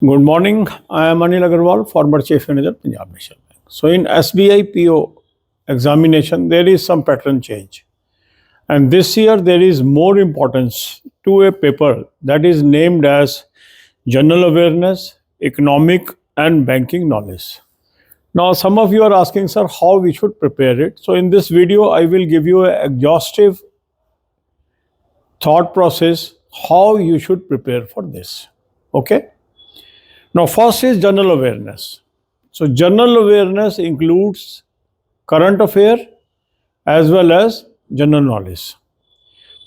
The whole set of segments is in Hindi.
Good morning. I am Anil Agarwal, former Chief Manager, Punjab National Bank. So in SBI PO examination, there is some pattern change. And this year, there is more importance to a paper that is named as General Awareness, Economic and Banking Knowledge. Now, some of you are asking, sir, how we should prepare it. So in this video, I will give you an exhaustive thought process, how you should prepare for this. Okay? Now, first is general awareness. So, general awareness includes current affair as well as general knowledge,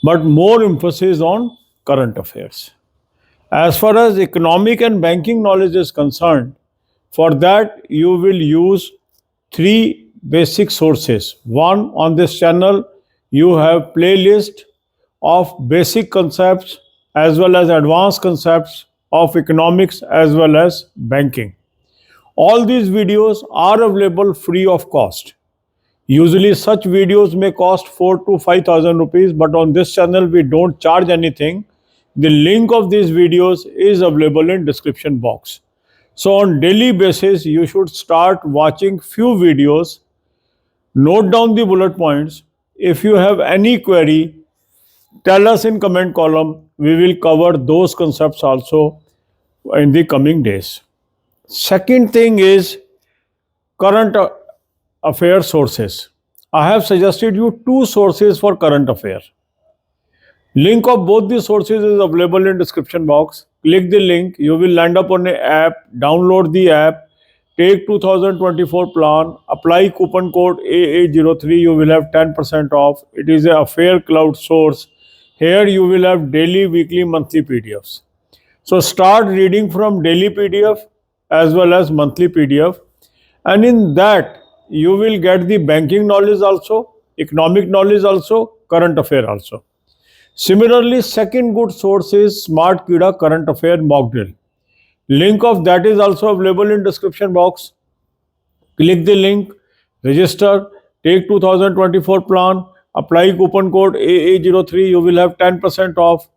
but more emphasis on current affairs. As far as economic and banking knowledge is concerned, for that you will use three basic sources. One, on this channel, you have playlist of basic concepts as well as advanced concepts of economics as well as banking. All these videos are available free of cost. Usually such videos may cost 4 to 5,000 rupees, but on this channel we don't charge anything. The link of these videos is available in description box. So on daily basis you should start watching few videos, note down the bullet points. If you have any query, tell us in comment column. We will cover those concepts also in the coming days. Second thing is current affair sources. I have suggested you two sources for current affair. Link of both the sources is available in description box. Click the link, you will land up on an app, download the app, take 2024 plan, apply coupon code AA03, you will have 10% off. It is a affair cloud source. Here you will have daily, weekly, monthly PDFs. So start reading from daily PDF as well as monthly PDF, and in that you will get the banking knowledge also, economic knowledge also, current affair also. Similarly, second good source is Smart Kida current affair mock drill. Link of that is also available in description box. Click the link, register, take 2024 plan, apply coupon code AA03, you will have 10% off.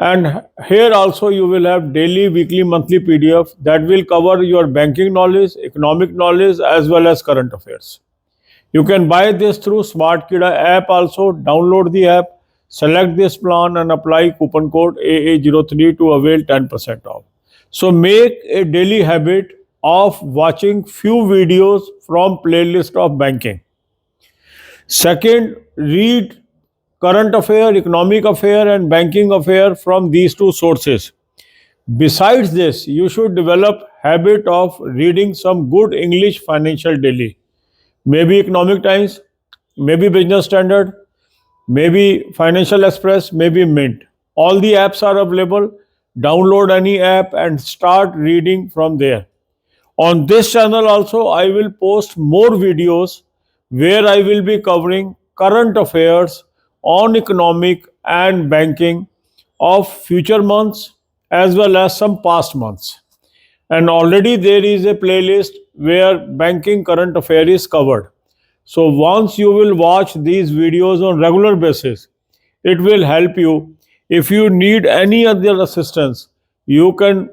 And here also you will have daily, weekly, monthly PDF that will cover your banking knowledge, economic knowledge as well as current affairs. You can buy this through Smart Kida app also. Download the app, select this plan and apply coupon code AA03 to avail 10% off. So make a daily habit of watching few videos from playlist of banking. Second, read current affair, economic affair and banking affair from these two sources. Besides this, you should develop habit of reading some good English financial daily. Maybe Economic Times, maybe Business Standard, maybe Financial Express, maybe Mint. All the apps are available. Download any app and start reading from there. On this channel also, I will post more videos where I will be covering current affairs on economic and banking of future months as well as some past months. And already there is a playlist where banking current affair is covered. So once you will watch these videos on regular basis, it will help you. If you need any other assistance, you can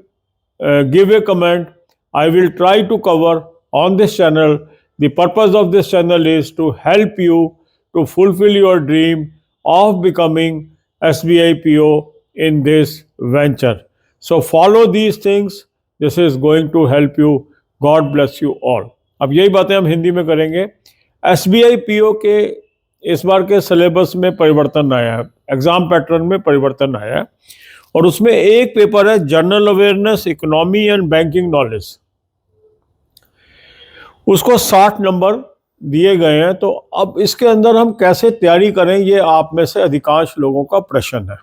give a comment. I will try to cover on this channel. The purpose of this channel is to help you to fulfill your dream of becoming SBI PO in this venture. So follow these things. This is going to help you. God bless you all. अब यही बातें हम हिंदी में करेंगे. SBI PO के इस बार के सिलेबस में परिवर्तन आया है, एग्जाम पैटर्न में परिवर्तन आया है और उसमें एक पेपर है general awareness, economy and banking knowledge. उसको 60 नंबर दिए गए हैं. तो अब इसके अंदर हम कैसे तैयारी करें, ये आप में से अधिकांश लोगों का प्रश्न है.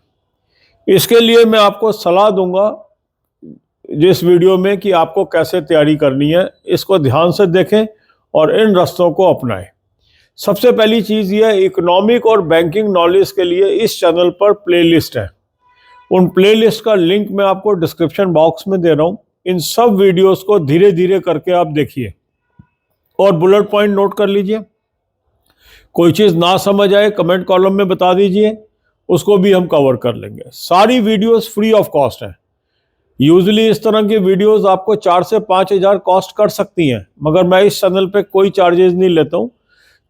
इसके लिए मैं आपको सलाह दूंगा जिस वीडियो में कि आपको कैसे तैयारी करनी है. इसको ध्यान से देखें और इन रास्तों को अपनाएं. सबसे पहली चीज़ यह इकोनॉमिक और बैंकिंग नॉलेज के लिए इस चैनल पर प्लेलिस्ट है. उन प्लेलिस्ट का लिंक मैं आपको डिस्क्रिप्शन बॉक्स में दे रहा हूँ. इन सब वीडियोस को धीरे धीरे करके आप देखिए और बुलेट पॉइंट नोट कर लीजिए. कोई चीज़ ना समझ आए कमेंट कॉलम में बता दीजिए, उसको भी हम कवर कर लेंगे. सारी वीडियोस फ्री ऑफ कॉस्ट हैं. यूजली इस तरह की वीडियोस आपको 4 से 5 हज़ार कॉस्ट कर सकती हैं, मगर मैं इस चैनल पे कोई चार्जेस नहीं लेता हूँ।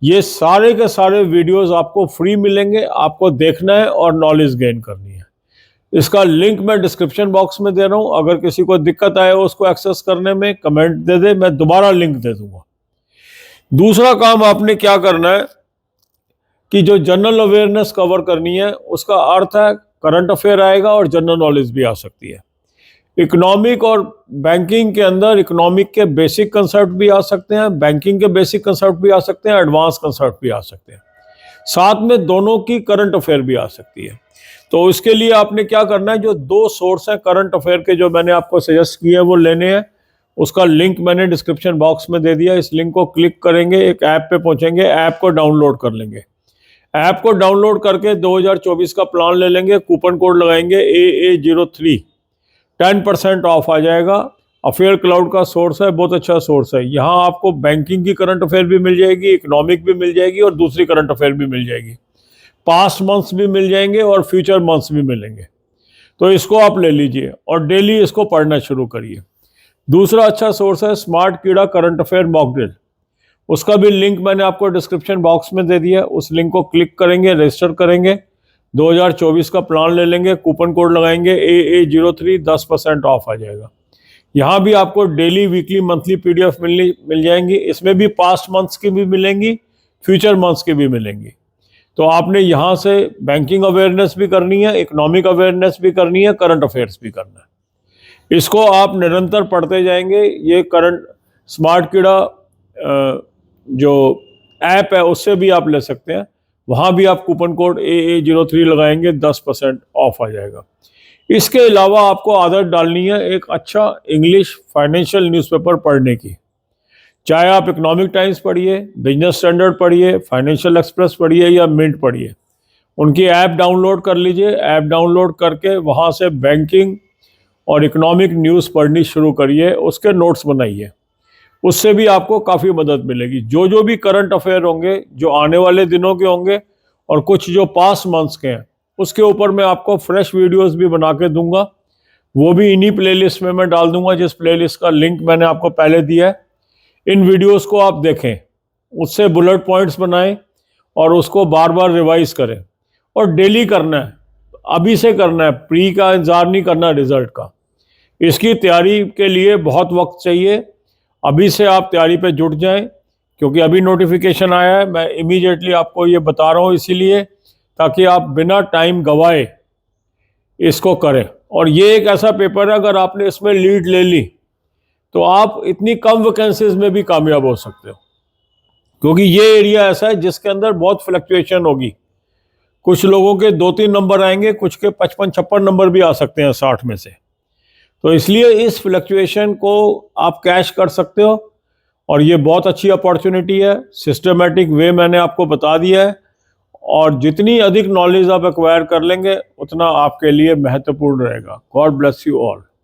ये सारे के सारे वीडियोस आपको फ्री मिलेंगे, आपको देखना है और नॉलेज गेन करनी है। इसका लिंक मैं डिस्क्रिप्शन बॉक्स में दे रहा हूँ, अगर किसी को दिक्कत आए उसको एक्सेस करने में कमेंट दे दे, मैं दोबारा लिंक दे दूंगा। दूसरा काम आपने क्या करना है कि जो जनरल अवेयरनेस कवर करनी है उसका अर्थ है करंट अफेयर आएगा और जनरल नॉलेज भी आ सकती है। इकोनॉमिक और बैंकिंग के अंदर इकोनॉमिक के बेसिक कंसेप्ट भी आ सकते हैं, बैंकिंग के बेसिक कंसेप्ट भी आ सकते हैं, एडवांस कंसेप्ट भी आ सकते हैं, साथ में दोनों की करंट अफेयर भी आ सकती है। तो इसके लिए आपने क्या करना है, जो 2 सोर्स हैं करंट अफेयर के जो मैंने आपको सजेस्ट किए हैं वो लेने हैं। उसका लिंक मैंने डिस्क्रिप्शन बॉक्स में दे दिया। इस लिंक को क्लिक करेंगे, एक ऐप पे पहुंचेंगे, ऐप को डाउनलोड कर लेंगे। ऐप को डाउनलोड करके 2024 का प्लान ले लेंगे, कूपन कोड लगाएंगे AA03, 10% ऑफ आ जाएगा। अफेयर क्लाउड का सोर्स है, बहुत अच्छा सोर्स है। यहाँ आपको बैंकिंग की करंट अफेयर भी मिल जाएगी, इकोनॉमिक भी मिल जाएगी और दूसरी करंट अफेयर भी मिल जाएगी। पास्ट मंथ्स भी मिल जाएंगे और फ्यूचर मंथ्स भी मिलेंगे। तो इसको आप ले लीजिए और डेली इसको पढ़ना शुरू करिए। दूसरा अच्छा सोर्स है स्मार्ट कीड़ा करंट अफेयर मॉक ड्रिल। उसका भी लिंक मैंने आपको डिस्क्रिप्शन बॉक्स में दे दिया। उस लिंक को क्लिक करेंगे, रजिस्टर करेंगे, 2024 का प्लान ले लेंगे, कूपन कोड लगाएंगे AA03, 10% ऑफ आ जाएगा। यहाँ भी आपको डेली, वीकली, मंथली PDF मिल जाएंगी। इसमें भी पास्ट मंथ्स की भी मिलेंगी, फ्यूचर मंथ्स की भी मिलेंगी। तो आपने यहाँ से बैंकिंग अवेयरनेस भी करनी है, इकोनॉमिक अवेयरनेस भी करनी है, करंट अफेयर्स भी करना है। इसको आप निरंतर पढ़ते जाएंगे। ये करंट स्मार्ट कीड़ा जो ऐप है उससे भी आप ले सकते हैं, वहाँ भी आप कूपन कोड AA03 लगाएंगे, 10% ऑफ आ जाएगा। इसके अलावा आपको आदत डालनी है एक अच्छा इंग्लिश फाइनेंशियल न्यूज़पेपर पढ़ने की। चाहे आप इकोनॉमिक टाइम्स पढ़िए, बिजनेस स्टैंडर्ड पढ़िए, फाइनेंशियल एक्सप्रेस पढ़िए या मिंट पढ़िए, उनकी ऐप डाउनलोड कर लीजिए। ऐप डाउनलोड करके वहाँ से बैंकिंग और इकोनॉमिक न्यूज़ पढ़नी शुरू करिए, उसके नोट्स बनाइए। उससे भी आपको काफ़ी मदद मिलेगी। जो भी करंट अफेयर होंगे, जो आने वाले दिनों के होंगे और कुछ जो पास्ट मंथ्स के हैं, उसके ऊपर मैं आपको फ्रेश वीडियोस भी बना के दूंगा। वो भी इन्हीं प्लेलिस्ट में मैं डाल दूंगा, जिस प्लेलिस्ट का लिंक मैंने आपको पहले दिया है। इन वीडियोस को आप देखें, उससे बुलेट पॉइंट्स बनाएं और उसको बार बार रिवाइज करें और डेली करना है, अभी से करना है, प्री का इंतजार नहीं करना रिजल्ट का। इसकी तैयारी के लिए बहुत वक्त चाहिए। अभी से आप तैयारी पे जुट जाएं, क्योंकि अभी नोटिफिकेशन आया है। मैं इमीडिएटली आपको ये बता रहा हूँ इसीलिए, ताकि आप बिना टाइम गवाए इसको करें। और ये एक ऐसा पेपर है, अगर आपने इसमें लीड ले ली तो आप इतनी कम वैकेंसीज में भी कामयाब हो सकते हो, क्योंकि ये एरिया ऐसा है जिसके अंदर बहुत फ्लक्चुएशन होगी। कुछ लोगों के 2-3 नंबर आएंगे, कुछ के 55-56 नंबर भी आ सकते हैं 60 में से। तो इसलिए इस फ्लक्चुएशन को आप कैश कर सकते हो और ये बहुत अच्छी अपॉर्चुनिटी है। सिस्टमेटिक वे मैंने आपको बता दिया है, और जितनी अधिक नॉलेज आप एक्वायर कर लेंगे उतना आपके लिए महत्वपूर्ण रहेगा। God bless you all.